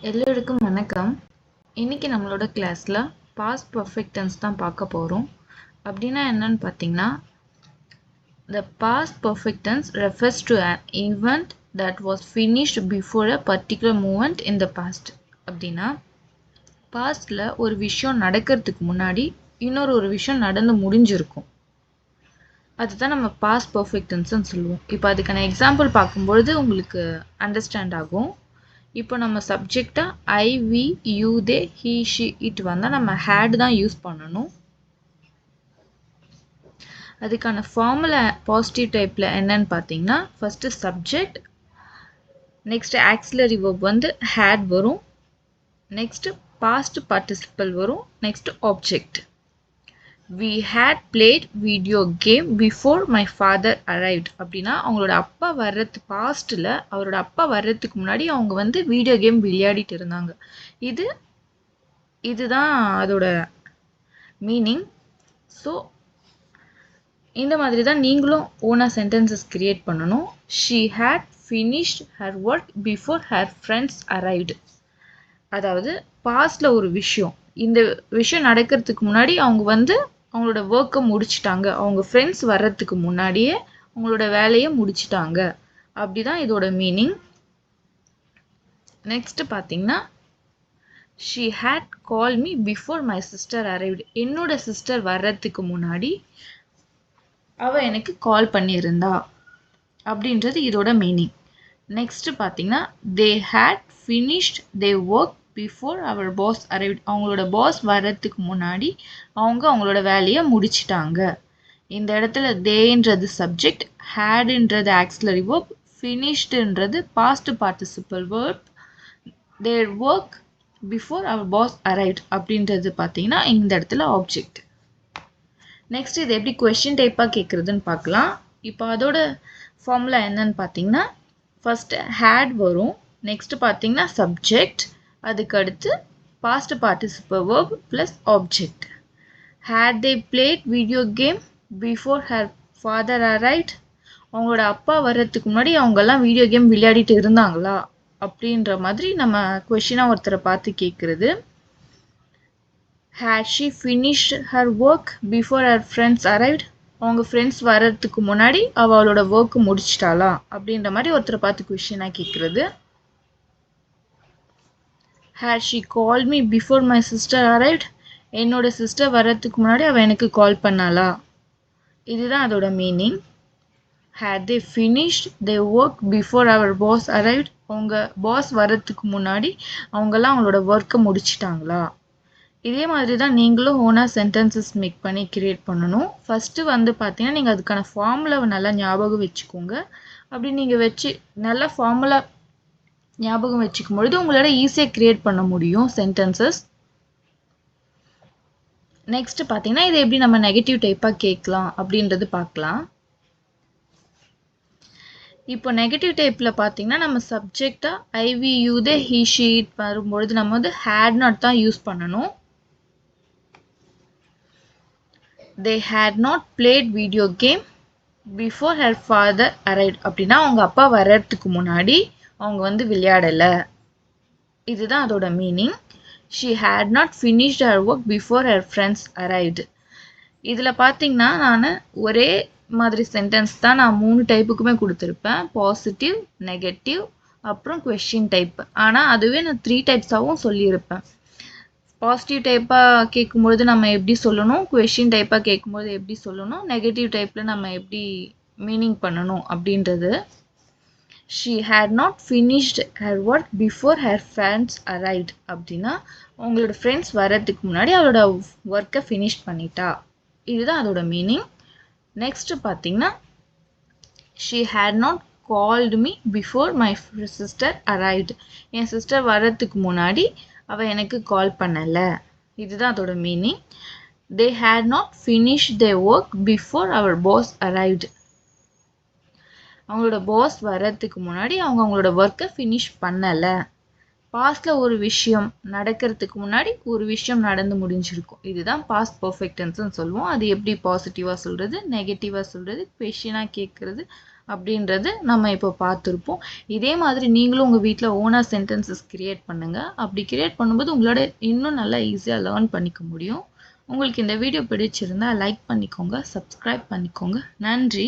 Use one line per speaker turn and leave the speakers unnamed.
எல்லோருக்கும் வணக்கம். இன்னைக்கு நம்மளோட கிளாஸ்ல பாஸ்ட் பர்ஃபெக்ட் டென்ஸ் தான் பார்க்க போறோம். அப்படின்னா என்னன்னு பார்த்தீங்கன்னா, the past perfect tense refers to an event that was finished before a particular moment in the past. அப்படின்னா பாஸ்ட்ல ஒரு விஷயம் நடக்கிறதுக்கு முன்னாடி இன்னொரு விஷயம் நடந்து முடிஞ்சிருக்கும். அதுதான் நம்ம பாஸ்ட் பர்ஃபெக்ட் டென்ஸ்னு சொல்லுவோம். இப்போ அதுக்கான எக்ஸாம்பிள் பார்க்கும்பொழுது உங்களுக்கு அண்டர்ஸ்டாண்ட் ஆகும். இப்போ நம்ம சப்ஜெக்டாக I, we, you, they, he, she, it வந்தால் நம்ம ஹேட் தான் யூஸ் பண்ணணும். அதுக்கான ஃபார்முலா பாசிட்டிவ் டைப்பில் என்னன்னு பார்த்தீங்கன்னா, first subject, next auxiliary verb வந்து ஹேட் வரும், நெக்ஸ்ட் பாஸ்ட் பார்ட்டிசிபிள் வரும், next object. We had played video game before my father arrived. அப்படின்னா அவங்களோட அப்பா வர்றது பாஸ்ட்டில் அவரோட அப்பா வர்றதுக்கு முன்னாடி அவங்க வந்து வீடியோ கேம் விளையாடிட்டு இருந்தாங்க. இதுதான் அதோட மீனிங். ஸோ இந்த மாதிரி தான் நீங்களும் ஓனாக சென்டென்சஸ் கிரியேட் பண்ணணும். She had finished her work before her friends arrived. அதாவது பாஸ்டில் ஒரு விஷயம், இந்த விஷயம் நடக்கிறதுக்கு முன்னாடி அவங்க வந்து அவங்களோட ஒர்க்கை முடிச்சிட்டாங்க, அவங்க ஃப்ரெண்ட்ஸ் வர்றதுக்கு முன்னாடியே அவங்களோட வேலையை முடிச்சிட்டாங்க. அப்படிதான் இதோட மீனிங். நெக்ஸ்ட் பார்த்தீங்கன்னா, she had called me before my sister arrived. என்னோட சிஸ்டர் வர்றதுக்கு முன்னாடி அவ எனக்கு கால் பண்ணியிருந்தா அப்படின்றது இதோட மீனிங். நெக்ஸ்ட் பார்த்தீங்கன்னா, they had finished their work before our boss arrived. அவங்களோட பாஸ் வர்றதுக்கு முன்னாடி அவங்க அவங்களோட வேலையை முடிச்சிட்டாங்க. இந்த இடத்துல தேன்றது சப்ஜெக்ட், ஹேடுன்றது ஆக்சிலரி வெர்ப், ஃபினிஷ்டுன்றது past participle verb. Their work before our boss arrived அப்படின்றது பார்த்தீங்கன்னா இந்த இடத்துல ஆப்ஜெக்ட். நெக்ஸ்ட் இது எப்படி கொஸ்டின் டைப்பாக கேட்குறதுன்னு பார்க்கலாம். இப்போ அதோட ஃபார்முலா என்னன்னு பார்த்தீங்கன்னா, ஃபர்ஸ்ட் ஹேட் வரும், நெக்ஸ்ட் பார்த்தீங்கன்னா சப்ஜெக்ட், அதுக்கு அடுத்து past participle verb plus object. Had they played video game before her father arrived. அவங்களோட அப்பா வர்றதுக்கு முன்னாடி அவங்கெல்லாம் வீடியோ கேம் விளையாடிட்டு இருந்தாங்களா அப்படின்ற மாதிரி நம்ம கொஷினாக ஒருத்தரை பார்த்து கேட்குறது. Had she finished her work before her friends arrived. அவங்க ஃப்ரெண்ட்ஸ் வர்றதுக்கு முன்னாடி அவளோட ஒர்க் முடிச்சிட்டாளா அப்படின்ற மாதிரி ஒருத்தரை பார்த்து கொஷினாக கேட்குறது. Had she called me before my sister arrived? என்னோட சிஸ்டர் வர்றதுக்கு முன்னாடி அவள் எனக்கு கால் பண்ணாளா, இதுதான் அதோட meaning. Had they finished their work before our boss arrived? அவங்க பாஸ் வர்றதுக்கு முன்னாடி அவங்கெல்லாம் அவங்களோட ஒர்க்கை முடிச்சிட்டாங்களா. இதே மாதிரி தான் நீங்களும் ஓனாக சென்டென்சஸ் மேக் பண்ணி கிரியேட் பண்ணணும். ஃபஸ்ட்டு வந்து பார்த்தீங்கன்னா நீங்கள் அதுக்கான ஃபார்முலாவை நல்லா ஞாபகம் வச்சுக்கோங்க. அப்படி நீங்கள் வச்சு நல்லா ஃபார்முலா ஞாபகம் வச்சுக்கும் பொழுது உங்களால ஈஸியாக கிரியேட் பண்ண முடியும் சென்டென்சஸ். நெக்ஸ்ட் பார்த்தீங்கன்னா இதை எப்படி நம்ம நெகட்டிவ் டைப்பாக கேட்கலாம் அப்படின்றது பார்க்கலாம். இப்போ நெகட்டிவ் டைப்பில் பார்த்தீங்கன்னா நம்ம சப்ஜெக்டாக I, we, you, they, he, she, it வரும்பொழுது நம்ம வந்து ஹேட் நாட் தான் யூஸ் பண்ணணும். They had not played video game before her father arrived. அப்படின்னா அவங்க அப்பா வர்றதுக்கு முன்னாடி அவங்க வந்து விளையாடலை, இதுதான் அதோட meaning. She had not finished her work before her friends arrived. இதில் பார்த்தீங்கன்னா நான் ஒரே மாதிரி சென்டென்ஸ் தான் நான் 3 டைப்புக்குமே கொடுத்துருப்பேன், பாசிட்டிவ், நெகட்டிவ், அப்புறம் கொஸ்டின் டைப். ஆனால் அதுவே நான் 3 டைப்ஸாகவும் சொல்லியிருப்பேன். பாசிட்டிவ் டைப்பாக கேட்கும்பொழுது நம்ம எப்படி சொல்லணும், கொஸ்டின் டைப்பாக கேட்கும்போது எப்படி சொல்லணும், நெகட்டிவ் டைப்பில் நம்ம எப்படி மீனிங் பண்ணணும் அப்படின்றது. She had not finished her work before her friends arrived. அப்படின்னா அவங்களோட ஃப்ரெண்ட்ஸ் வர்றதுக்கு முன்னாடி அவளோட ஒர்க்கை ஃபினிஷ் பண்ணிட்டா, இதுதான் அதோட மீனிங். நெக்ஸ்ட் பார்த்தீங்கன்னா, she had not called me before my sister arrived. N sister வர்றதுக்கு முன்னாடி அவள் எனக்கு கால் பண்ணலை, இதுதான் அதோட meaning. They had not finished their work before our boss arrived. அவங்களோட பாஸ் வர்றதுக்கு முன்னாடி அவங்க அவங்களோட ஒர்க்கை ஃபினிஷ் பண்ணலை. பாஸ்டில் ஒரு விஷயம் நடக்கிறதுக்கு முன்னாடி ஒரு விஷயம் நடந்து முடிஞ்சிருக்கும், இதுதான் பாஸ்ட் பர்ஃபெக்ட் டென்ஸ்னு சொல்லுவோம். அது எப்படி பாசிட்டிவாக சொல்கிறது, நெகட்டிவாக சொல்கிறது, கொஷினாக கேட்குறது, அப்படின்றது நம்ம இப்போ பார்த்துருப்போம். இதே மாதிரி நீங்களும் உங்கள் வீட்டில் ஓனாக சென்டென்சஸ் கிரியேட் பண்ணுங்கள். அப்படி கிரியேட் பண்ணும்போது உங்களோட இன்னும் நல்லா ஈஸியாக லேர்ன் பண்ணிக்க முடியும். உங்களுக்கு இந்த வீடியோ பிடிச்சிருந்தா லைக் பண்ணிக்கோங்க, சப்ஸ்கிரைப் பண்ணிக்கோங்க. நன்றி.